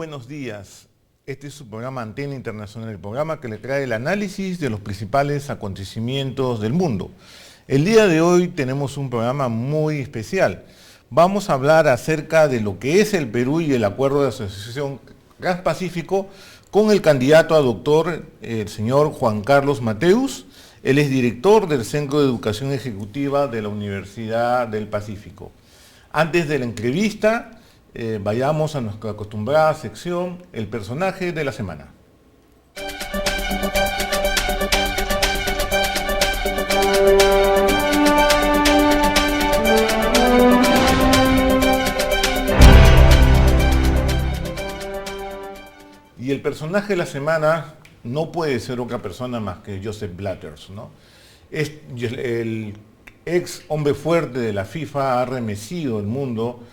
buenos días. Este es su programa Antena Internacional, el programa que le trae el análisis de los principales acontecimientos del mundo. El día de hoy tenemos un programa muy especial. Vamos a hablar acerca de lo que es el Perú y el acuerdo de asociación Transpacífico con el candidato a doctor, el señor Juan Carlos Mateus. Él es director del Centro de Educación Ejecutiva de la Universidad del Pacífico. Antes de la entrevista, vayamos a nuestra acostumbrada sección, el personaje de la semana. Y el personaje de la semana no puede ser otra persona más que Joseph Blatter, ¿no? Es el ex hombre fuerte de la FIFA, ha remecido el mundo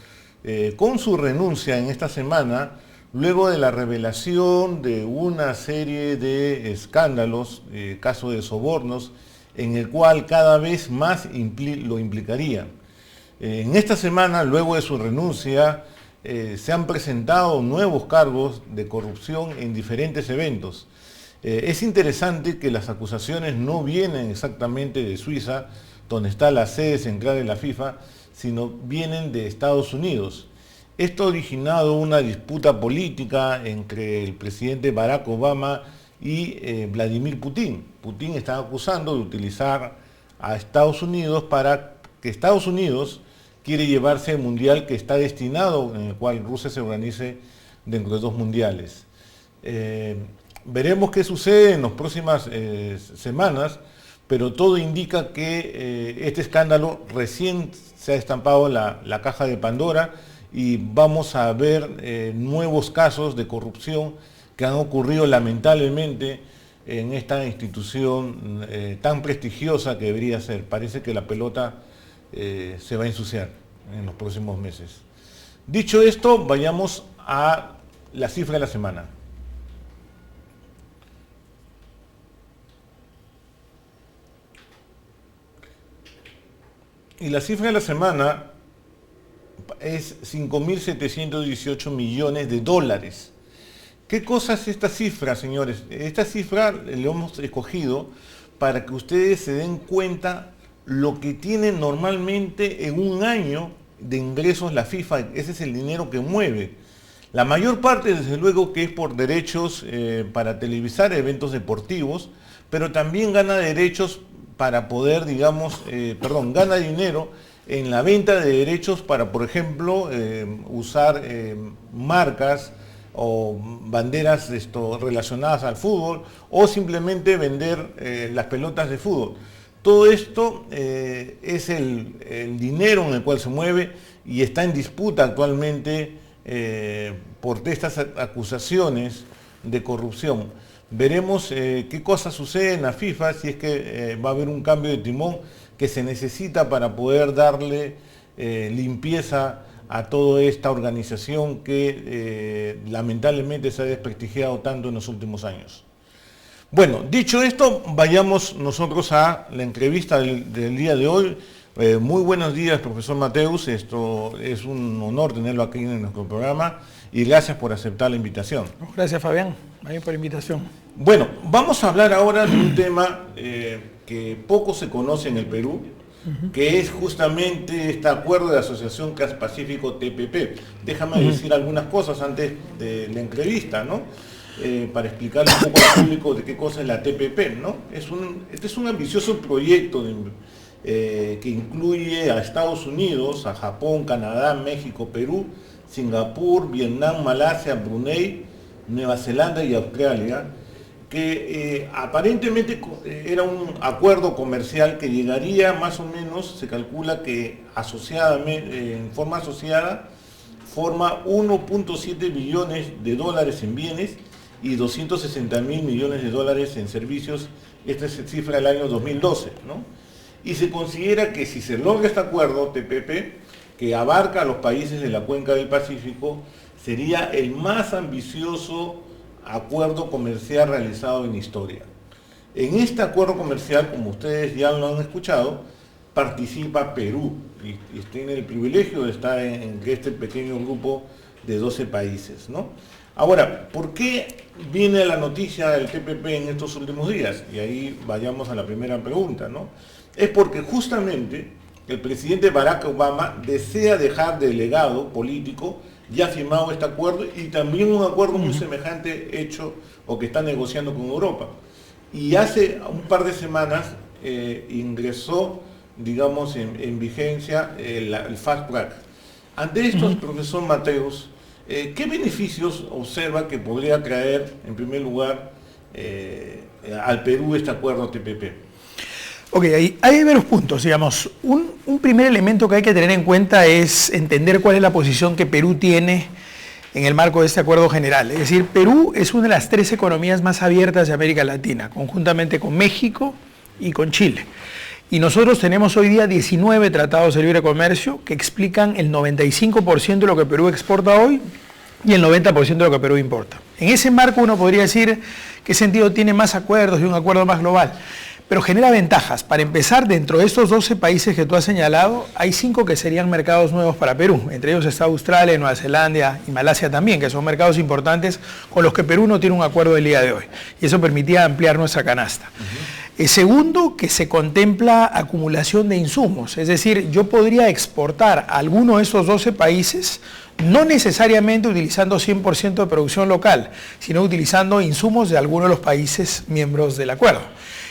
con su renuncia en esta semana, luego de la revelación de una serie de escándalos, casos de sobornos, en el cual cada vez más lo implicaría. En esta semana, luego de su renuncia, se han presentado nuevos cargos de corrupción en diferentes eventos. Es interesante que las acusaciones no vienen exactamente de Suiza, donde está la sede central de la FIFA, sino vienen de Estados Unidos. Esto ha originado una disputa política entre el presidente Barack Obama y Vladimir Putin. Putin está acusando de utilizar a Estados Unidos para que Estados Unidos quiere llevarse el mundial que está destinado, en el cual Rusia se organice dentro de 2 mundiales. Veremos qué sucede en las próximas semanas, pero todo indica que este escándalo recién se ha estampado la caja de Pandora y vamos a ver nuevos casos de corrupción que han ocurrido lamentablemente en esta institución tan prestigiosa que debería ser. Parece que la pelota se va a ensuciar en los próximos meses. Dicho esto, vayamos a la cifra de la semana. Y la cifra de la semana es 5.718 millones de dólares. ¿Qué cosa es esta cifra, señores? Esta cifra la hemos escogido para que ustedes se den cuenta lo que tiene normalmente en un año de ingresos la FIFA. Ese es el dinero que mueve. La mayor parte, desde luego, que es por derechos para televisar eventos deportivos, pero también gana derechos para poder, gana dinero en la venta de derechos para, por ejemplo, usar marcas o banderas relacionadas al fútbol, o simplemente vender las pelotas de fútbol. Todo esto es el dinero en el cual se mueve y está en disputa actualmente por estas acusaciones de corrupción. Veremos qué cosas suceden en la FIFA, si es que va a haber un cambio de timón que se necesita para poder darle limpieza a toda esta organización que lamentablemente se ha desprestigiado tanto en los últimos años. Bueno, dicho esto, vayamos nosotros a la entrevista del día de hoy. Muy buenos días, profesor Mateus. Esto es un honor tenerlo aquí en nuestro programa y gracias por aceptar la invitación. Gracias, Fabián, por la invitación. Bueno, vamos a hablar ahora de un tema que poco se conoce en el Perú, que es justamente este acuerdo de asociación Transpacífico TPP. Déjame decir algunas cosas antes de la entrevista, ¿no? Para explicarle un poco al público de qué cosa es la TPP, ¿no? Este es un ambicioso proyecto que incluye a Estados Unidos, a Japón, Canadá, México, Perú, Singapur, Vietnam, Malasia, Brunei, Nueva Zelanda y Australia, que aparentemente era un acuerdo comercial que llegaría más o menos, se calcula que en forma asociada, forma 1.7 billones de dólares en bienes y 260.000 millones de dólares en servicios. Esta es la cifra del año 2012, ¿no? Y se considera que si se logra este acuerdo TPP, que abarca a los países de la cuenca del Pacífico, sería el más ambicioso acuerdo comercial realizado en historia. En este acuerdo comercial, como ustedes ya lo han escuchado, participa Perú y tiene el privilegio de estar en este pequeño grupo de 12 países, ¿no? Ahora, ¿por qué viene la noticia del TPP en estos últimos días? Y ahí vayamos a la primera pregunta, ¿no? Es porque justamente el presidente Barack Obama desea dejar de legado político, ya ha firmado este acuerdo, y también un acuerdo muy semejante hecho o que está negociando con Europa. Y hace un par de semanas ingresó, digamos, en vigencia el Fast Track. Ante estos, profesor Mateus, ¿qué beneficios observa que podría traer, en primer lugar, al Perú este acuerdo TPP? Ok, hay varios puntos, digamos. Un primer elemento que hay que tener en cuenta es entender cuál es la posición que Perú tiene en el marco de este acuerdo general. Es decir, Perú es una de las 3 economías más abiertas de América Latina, conjuntamente con México y con Chile. Y nosotros tenemos hoy día 19 tratados de libre comercio que explican el 95% de lo que Perú exporta hoy y el 90% de lo que Perú importa. En ese marco uno podría decir qué sentido tiene más acuerdos y un acuerdo más global, pero genera ventajas. Para empezar, dentro de estos 12 países que tú has señalado, hay 5 que serían mercados nuevos para Perú. Entre ellos está Australia, Nueva Zelanda y Malasia también, que son mercados importantes con los que Perú no tiene un acuerdo el día de hoy. Y eso permitía ampliar nuestra canasta. Segundo, que se contempla acumulación de insumos, es decir, yo podría exportar a alguno de estos 12 países, no necesariamente utilizando 100% de producción local, sino utilizando insumos de alguno de los países miembros del acuerdo.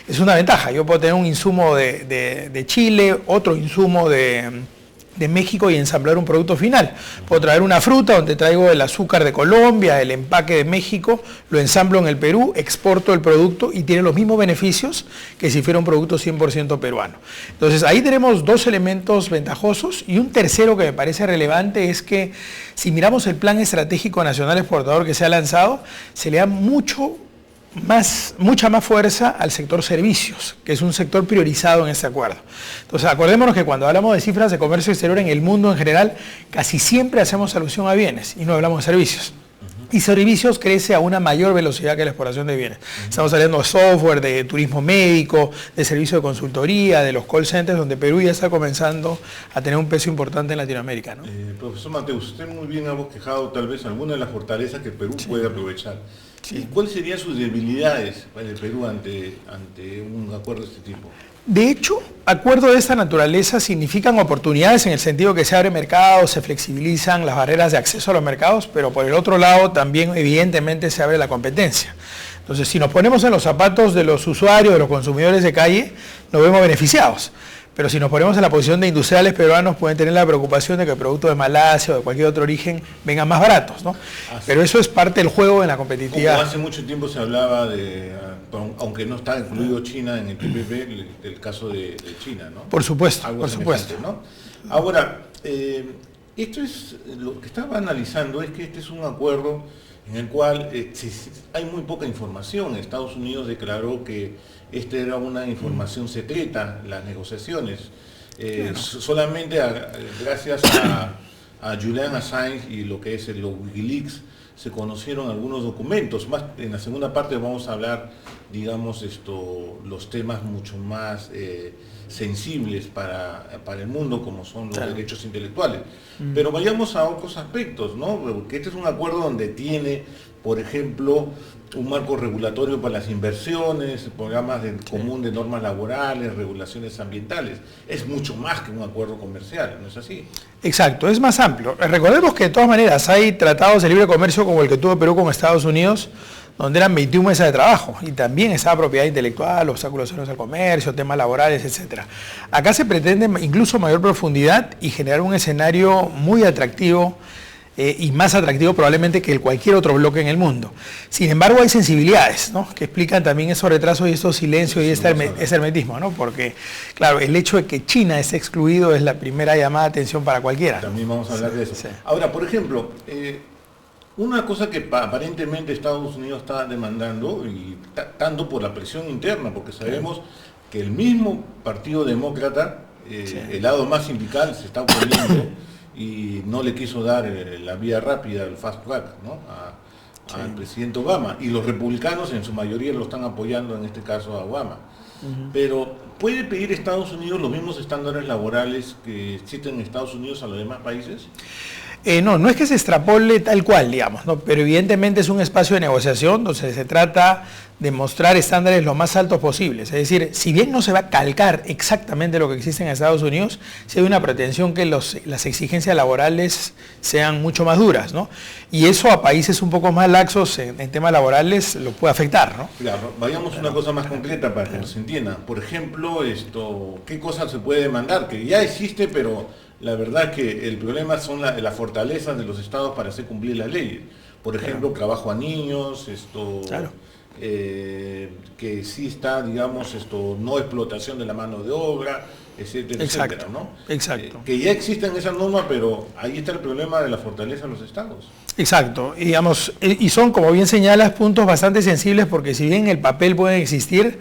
Es una ventaja, yo puedo tener un insumo de Chile, otro insumo de México y ensamblar un producto final. Puedo traer una fruta donde traigo el azúcar de Colombia, el empaque de México, lo ensamblo en el Perú, exporto el producto y tiene los mismos beneficios que si fuera un producto 100% peruano. Entonces ahí tenemos 2 elementos ventajosos y un tercero que me parece relevante es que si miramos el Plan Estratégico Nacional Exportador que se ha lanzado, se le da mucha más fuerza al sector servicios, que es un sector priorizado en este acuerdo. Entonces, acordémonos que cuando hablamos de cifras de comercio exterior en el mundo en general, casi siempre hacemos alusión a bienes y no hablamos de servicios. Y servicios crece a una mayor velocidad que la exportación de bienes. Estamos hablando de software, de turismo médico, de servicio de consultoría, de los call centers, donde Perú ya está comenzando a tener un peso importante en Latinoamérica, ¿no? Profesor Mateus, usted muy bien ha bosquejado tal vez alguna de las fortalezas que Perú puede aprovechar. Sí. ¿Cuáles serían sus debilidades para el Perú ante un acuerdo de este tipo? De hecho, acuerdos de esta naturaleza significan oportunidades en el sentido que se abren mercados, se flexibilizan las barreras de acceso a los mercados, pero por el otro lado también evidentemente se abre la competencia. Entonces, si nos ponemos en los zapatos de los usuarios, de los consumidores de calle, nos vemos beneficiados. Pero si nos ponemos en la posición de industriales peruanos, pueden tener la preocupación de que productos de Malasia o de cualquier otro origen vengan más baratos, ¿no? Pero eso es parte del juego en la competitividad. Como hace mucho tiempo se hablaba de, aunque no está incluido China en el TPP, el caso de China, ¿no? Por supuesto, algo por supuesto. ¿No? Ahora, esto es, lo que estaba analizando es que este es un acuerdo en el cual hay muy poca información. Estados Unidos declaró que esta era una información secreta, las negociaciones. Solamente gracias a Julian Assange y lo que es el Wikileaks se conocieron algunos documentos. Más en la segunda parte vamos a hablar, digamos, los temas mucho más sensibles para el mundo, como son los derechos intelectuales. Pero vayamos a otros aspectos, ¿no? Porque este es un acuerdo donde tiene, por ejemplo, un marco regulatorio para las inversiones, programas común de normas laborales, regulaciones ambientales. Es mucho más que un acuerdo comercial, ¿no es así? Exacto, es más amplio. Recordemos que de todas maneras hay tratados de libre comercio como el que tuvo Perú con Estados Unidos, donde eran 21 mesas de trabajo y también estaba propiedad intelectual, obstáculos al comercio, temas laborales, etc. Acá se pretende incluso mayor profundidad y generar un escenario muy atractivo y más atractivo probablemente que cualquier otro bloque en el mundo. Sin embargo, hay sensibilidades, ¿no?, que explican también esos retrasos y estos silencios y ese hermetismo, ¿no? Porque, claro, el hecho de que China esté excluido es la primera llamada de atención para cualquiera. También vamos a hablar de eso. Sí. Ahora, por ejemplo, una cosa que aparentemente Estados Unidos está demandando, y tanto por la presión interna, porque sabemos que el mismo Partido Demócrata, el lado más sindical, se está oponiendo y no le quiso dar la vía rápida, el fast track, ¿no?, al presidente Obama. Y los republicanos en su mayoría lo están apoyando, en este caso a Obama. Pero ¿puede pedir Estados Unidos los mismos estándares laborales que existen en Estados Unidos a los demás países? No es que se extrapole tal cual, digamos, ¿no? Pero evidentemente es un espacio de negociación donde se trata de mostrar estándares lo más altos posibles. Es decir, si bien no se va a calcar exactamente lo que existe en Estados Unidos, sí hay una pretensión que las exigencias laborales sean mucho más duras, ¿no? Y eso a países un poco más laxos en temas laborales lo puede afectar, ¿no? Claro, vayamos a una cosa más concreta para que se entienda. Por ejemplo, ¿qué cosas se puede demandar? Que ya existe, pero la verdad es que el problema son las fortalezas de los estados para hacer cumplir las leyes. Por ejemplo, trabajo a niños, Claro. Que exista, digamos, no explotación de la mano de obra, etcétera, Exacto, etcétera, ¿no? exacto. Que ya existen esas normas, pero ahí está el problema de la fortaleza de los estados. Exacto, y, digamos, y son, como bien señalas, puntos bastante sensibles porque si bien en el papel pueden existir,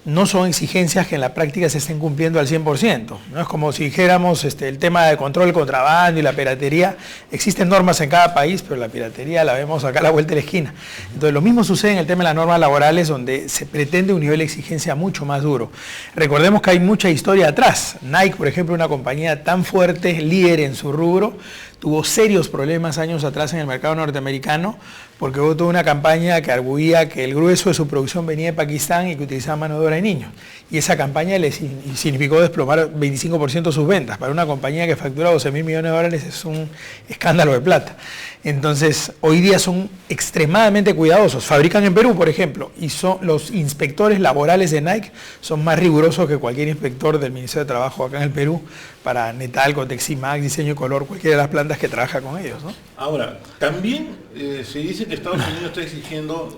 no son exigencias que en la práctica se estén cumpliendo al 100%. No es como si dijéramos el tema de control del contrabando y la piratería. Existen normas en cada país, pero la piratería la vemos acá a la vuelta de la esquina. Entonces lo mismo sucede en el tema de las normas laborales, donde se pretende un nivel de exigencia mucho más duro. Recordemos que hay mucha historia atrás. Nike, por ejemplo, una compañía tan fuerte, líder en su rubro, tuvo serios problemas años atrás en el mercado norteamericano porque hubo toda una campaña que arguía que el grueso de su producción venía de Pakistán y que utilizaba mano de obra de niños. Y esa campaña le significó desplomar 25% sus ventas. Para una compañía que factura 12.000 millones de dólares es un escándalo de plata. Entonces, hoy día son extremadamente cuidadosos. Fabrican en Perú, por ejemplo, y los inspectores laborales de Nike son más rigurosos que cualquier inspector del Ministerio de Trabajo acá en el Perú para Netalco, Teximax, Diseño y Color, cualquiera de las plantas que trabaja con ellos, ¿no? Ahora, también se dice que Estados Unidos está exigiendo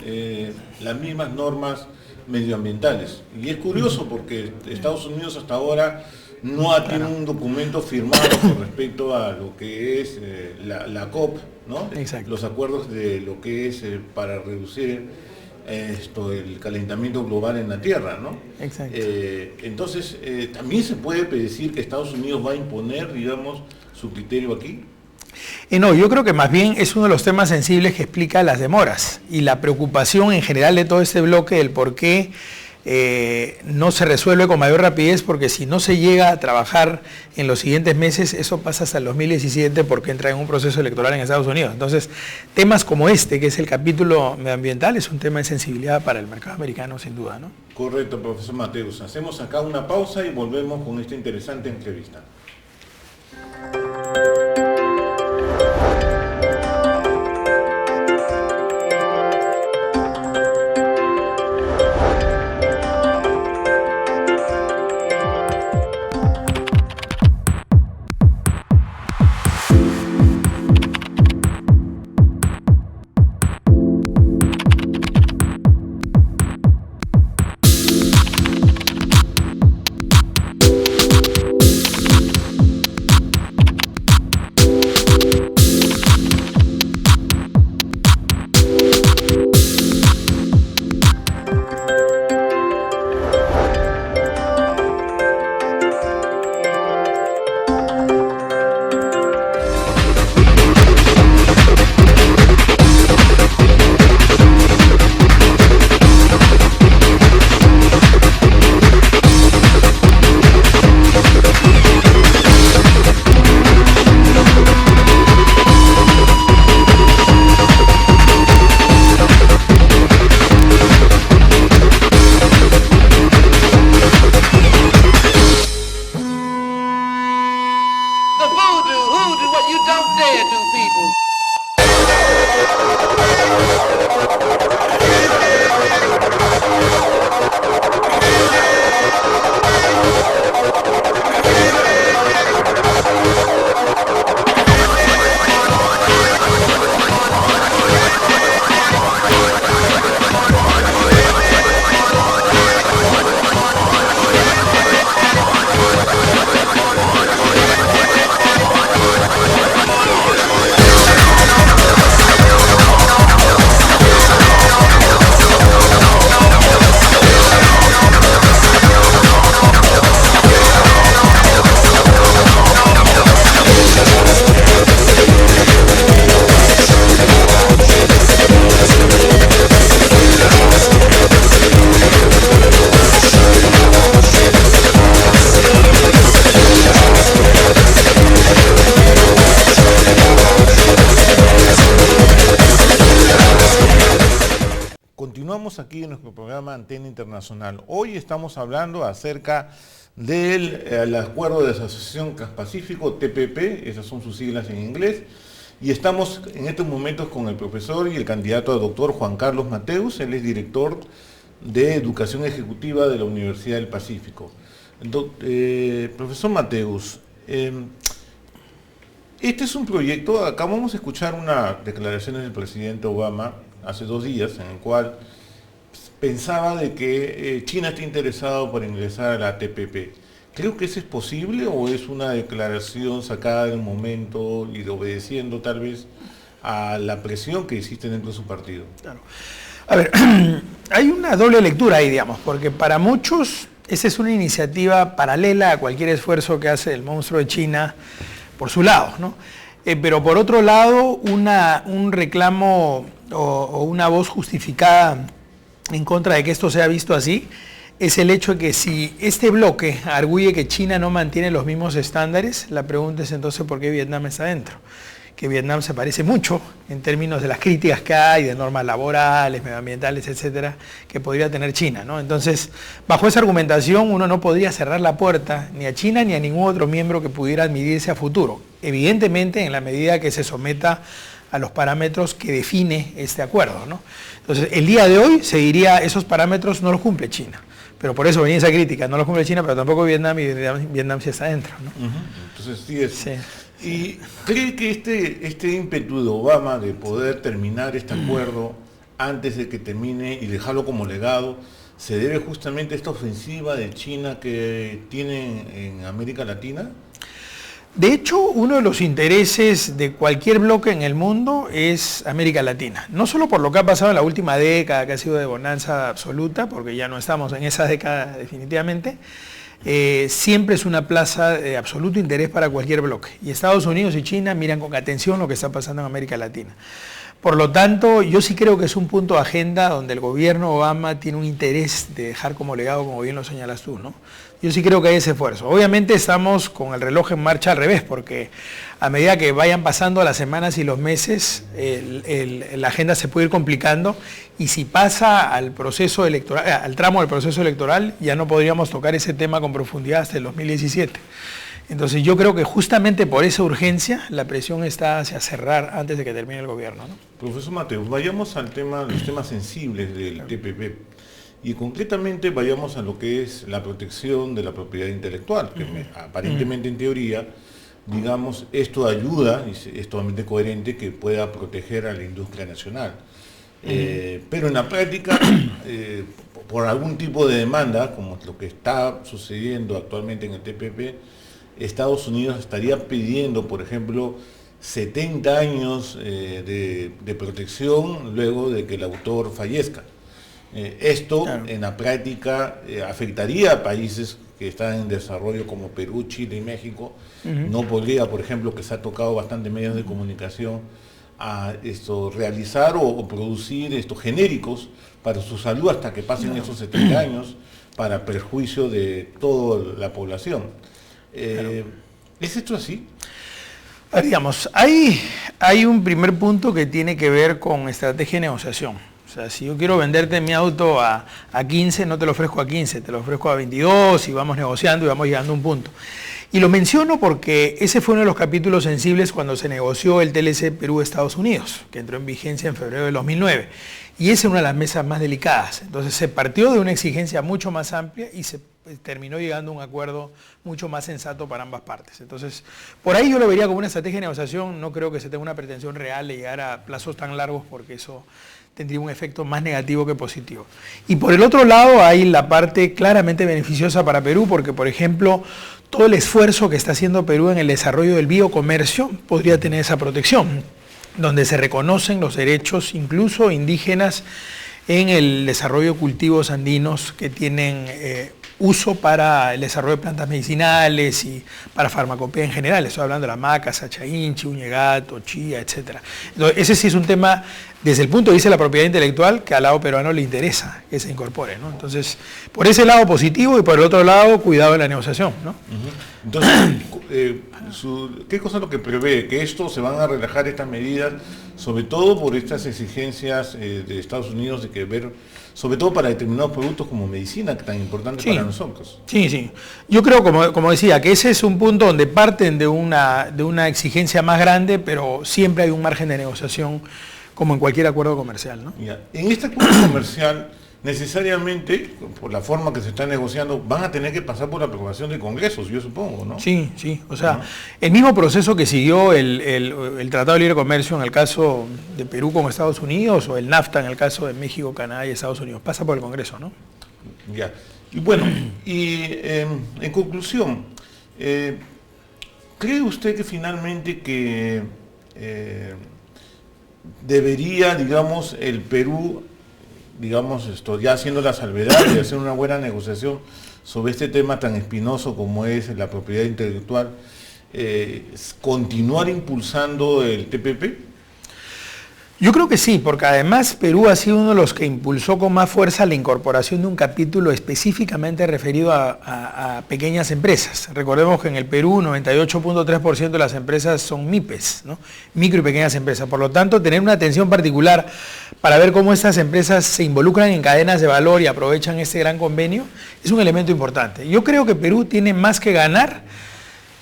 las mismas normas medioambientales. Y es curioso porque Estados Unidos hasta ahora no ha tenido un documento firmado con respecto a lo que es la COP, ¿no? Exacto. Los acuerdos de lo que es para reducir el calentamiento global en la Tierra, ¿no? Exacto. Entonces, también se puede predecir que Estados Unidos va a imponer, digamos, su criterio aquí. No, yo creo que más bien es uno de los temas sensibles que explica las demoras y la preocupación en general de todo este bloque del por qué no se resuelve con mayor rapidez, porque si no se llega a trabajar en los siguientes meses, eso pasa hasta el 2017 porque entra en un proceso electoral en Estados Unidos. Entonces, temas como este, que es el capítulo medioambiental, es un tema de sensibilidad para el mercado americano, sin duda, ¿no? Correcto, profesor Mateus. Hacemos acá una pausa y volvemos con esta interesante entrevista. aquí en nuestro programa Antena Internacional. Hoy estamos hablando acerca del Acuerdo de Asociación Transpacífico, TPP, esas son sus siglas en inglés, y estamos en estos momentos con el profesor y el candidato a doctor Juan Carlos Mateus. Él es director de Educación Ejecutiva de la Universidad del Pacífico. Profesor Mateus, este es un proyecto, acabamos de escuchar unas declaraciones del presidente Obama hace 2 días, en el cual pensaba de que China está interesado por ingresar a la TPP. ¿Creo que eso es posible o es una declaración sacada de un momento y obedeciendo tal vez a la presión que existe dentro de su partido? Claro. A ver, hay una doble lectura ahí, digamos, porque para muchos esa es una iniciativa paralela a cualquier esfuerzo que hace el monstruo de China por su lado, ¿no? Pero por otro lado, un reclamo o una voz justificada en contra de que esto sea visto así es el hecho de que si este bloque arguye que China no mantiene los mismos estándares, la pregunta es entonces ¿por qué Vietnam está dentro? Que Vietnam se parece mucho en términos de las críticas que hay, de normas laborales, medioambientales, etcétera, que podría tener China, ¿no? Entonces, bajo esa argumentación, uno no podría cerrar la puerta ni a China ni a ningún otro miembro que pudiera admitirse a futuro. Evidentemente, en la medida que se someta a los parámetros que define este acuerdo, ¿no? Entonces, el día de hoy se diría, esos parámetros no los cumple China. Pero por eso venía esa crítica, no los cumple China, pero tampoco Vietnam, y Vietnam sí está dentro, ¿no? Entonces, sí es. Sí. ¿Y cree que este ímpetu de Obama de poder terminar este acuerdo antes de que termine y dejarlo como legado, se debe justamente a esta ofensiva de China que tienen en América Latina? De hecho, uno de los intereses de cualquier bloque en el mundo es América Latina. No solo por lo que ha pasado en la última década, que ha sido de bonanza absoluta, porque ya no estamos en esa década definitivamente, siempre es una plaza de absoluto interés para cualquier bloque. Y Estados Unidos y China miran con atención lo que está pasando en América Latina. Por lo tanto, yo sí creo que es un punto de agenda donde el gobierno Obama tiene un interés de dejar como legado, como bien lo señalas tú, ¿no? Yo sí creo que hay ese esfuerzo. Obviamente estamos con el reloj en marcha al revés, porque a medida que vayan pasando las semanas y los meses, la agenda se puede ir complicando, y si pasa al proceso electoral, al tramo del proceso electoral, ya no podríamos tocar ese tema con profundidad hasta el 2017. Entonces yo creo que justamente por esa urgencia la presión está hacia cerrar antes de que termine el gobierno, ¿no? Profesor Mateus, vayamos al tema, los temas sensibles del TPP y concretamente vayamos a lo que es la protección de la propiedad intelectual, que aparentemente en teoría, digamos, esto ayuda, y es totalmente coherente que pueda proteger a la industria nacional. Pero en la práctica, por algún tipo de demanda, como lo que está sucediendo actualmente en el TPP, Estados Unidos estaría pidiendo, por ejemplo, 70 años de protección luego de que el autor fallezca. Esto, claro, en la práctica afectaría a países que están en desarrollo como Perú, Chile y México. No podría, por ejemplo, que se ha tocado bastante medios de comunicación, a realizar o producir estos genéricos para su salud hasta que pasen esos 70 años para perjuicio de toda la población. ¿Es esto así? Digamos, hay un primer punto que tiene que ver con estrategia de negociación. O sea, si yo quiero venderte mi auto a 15, no te lo ofrezco a 15, te lo ofrezco a 22 y vamos negociando y vamos llegando a un punto. Y lo menciono porque ese fue uno de los capítulos sensibles cuando se negoció el TLC Perú-Estados Unidos, que entró en vigencia en febrero del 2009. Y esa es una de las mesas más delicadas. Entonces se partió de una exigencia mucho más amplia y se terminó llegando a un acuerdo mucho más sensato para ambas partes. Entonces, por ahí yo lo vería como una estrategia de negociación. No creo que se tenga una pretensión real de llegar a plazos tan largos, porque eso tendría un efecto más negativo que positivo. Y por el otro lado hay la parte claramente beneficiosa para Perú, porque por ejemplo, todo el esfuerzo que está haciendo Perú en el desarrollo del biocomercio podría tener esa protección, donde se reconocen los derechos incluso indígenas en el desarrollo de cultivos andinos que tienen uso para el desarrollo de plantas medicinales y para farmacopea en general. Estoy hablando de la maca, sacha inchi, uñegato, chía, etc. Entonces, ese sí es un tema desde el punto de vista de la propiedad intelectual, que al lado peruano le interesa que se incorpore, ¿no? Entonces, por ese lado positivo y por el otro lado, cuidado en la negociación, ¿no? Entonces, ¿qué cosa es lo que prevé? Que esto se van a relajar estas medidas, sobre todo por estas exigencias de Estados Unidos de que ver, sobre todo para determinados productos como medicina, que es tan importante para nosotros. Sí, sí. Yo creo, como decía, que ese es un punto donde parten de una exigencia más grande, pero siempre hay un margen de negociación como en cualquier acuerdo comercial, ¿no? Ya. En este acuerdo comercial, necesariamente, por la forma que se está negociando, van a tener que pasar por la aprobación de congresos, yo supongo, ¿no? Sí, sí. O sea, el mismo proceso que siguió el Tratado de Libre Comercio en el caso de Perú con Estados Unidos, o el NAFTA en el caso de México, Canadá y Estados Unidos, pasa por el Congreso, ¿no? Ya. Y bueno, en conclusión, ¿cree usted que finalmente que debería, digamos, el Perú, digamos, ya haciendo la salvedad y hacer una buena negociación sobre este tema tan espinoso como es la propiedad intelectual, continuar impulsando el TPP? Yo creo que sí, porque además Perú ha sido uno de los que impulsó con más fuerza la incorporación de un capítulo específicamente referido a pequeñas empresas. Recordemos que en el Perú 98.3% de las empresas son MIPES, ¿no? Micro y pequeñas empresas. Por lo tanto, tener una atención particular para ver cómo estas empresas se involucran en cadenas de valor y aprovechan este gran convenio es un elemento importante. Yo creo que Perú tiene más que ganar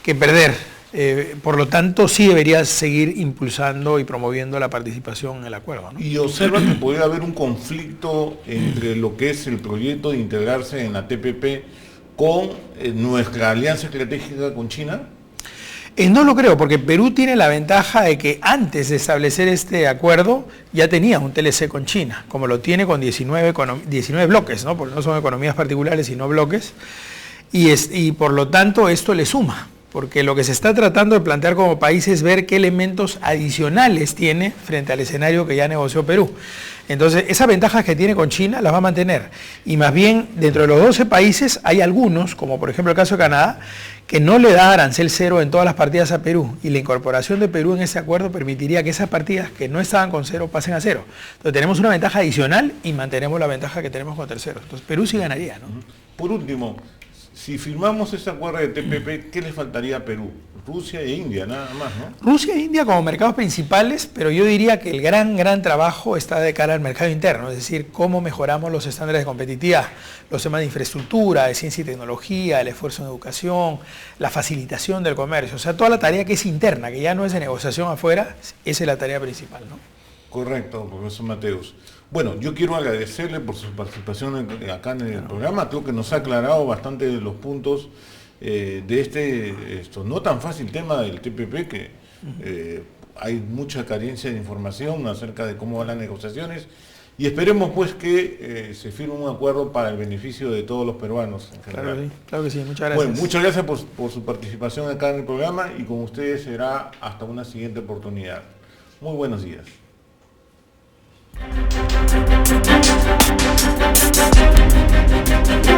que perder. Por lo tanto, sí debería seguir impulsando y promoviendo la participación en el acuerdo, ¿no? Y observa que podría haber un conflicto entre lo que es el proyecto de integrarse en la TPP con nuestra alianza estratégica con China. No lo creo, porque Perú tiene la ventaja de que antes de establecer este acuerdo ya tenía un TLC con China, como lo tiene con 19 bloques, ¿no? Porque no son economías particulares, sino bloques, y por lo tanto esto le suma. Porque lo que se está tratando de plantear como país es ver qué elementos adicionales tiene frente al escenario que ya negoció Perú. Entonces, esas ventajas que tiene con China las va a mantener. Y más bien, dentro de los 12 países hay algunos, como por ejemplo el caso de Canadá, que no le da arancel cero en todas las partidas a Perú. Y la incorporación de Perú en ese acuerdo permitiría que esas partidas que no estaban con cero pasen a cero. Entonces, tenemos una ventaja adicional y mantenemos la ventaja que tenemos con terceros. Entonces, Perú sí ganaría, ¿no? Por último, si firmamos ese acuerdo de TPP, ¿qué le faltaría a Perú? Rusia e India, nada más, ¿no? Rusia e India como mercados principales, pero yo diría que el gran trabajo está de cara al mercado interno, es decir, cómo mejoramos los estándares de competitividad, los temas de infraestructura, de ciencia y tecnología, el esfuerzo en educación, la facilitación del comercio, o sea, toda la tarea que es interna, que ya no es de negociación afuera, esa es la tarea principal, ¿no? Correcto, profesor Mateus. Bueno, yo quiero agradecerle por su participación acá en el programa. Creo que nos ha aclarado bastante de los puntos de no tan fácil tema del TPP, que hay mucha carencia de información acerca de cómo van las negociaciones, y esperemos pues que se firme un acuerdo para el beneficio de todos los peruanos en general. Claro que sí, muchas gracias. Bueno, muchas gracias por su participación acá en el programa, y con ustedes será hasta una siguiente oportunidad. Muy buenos días. Thank you.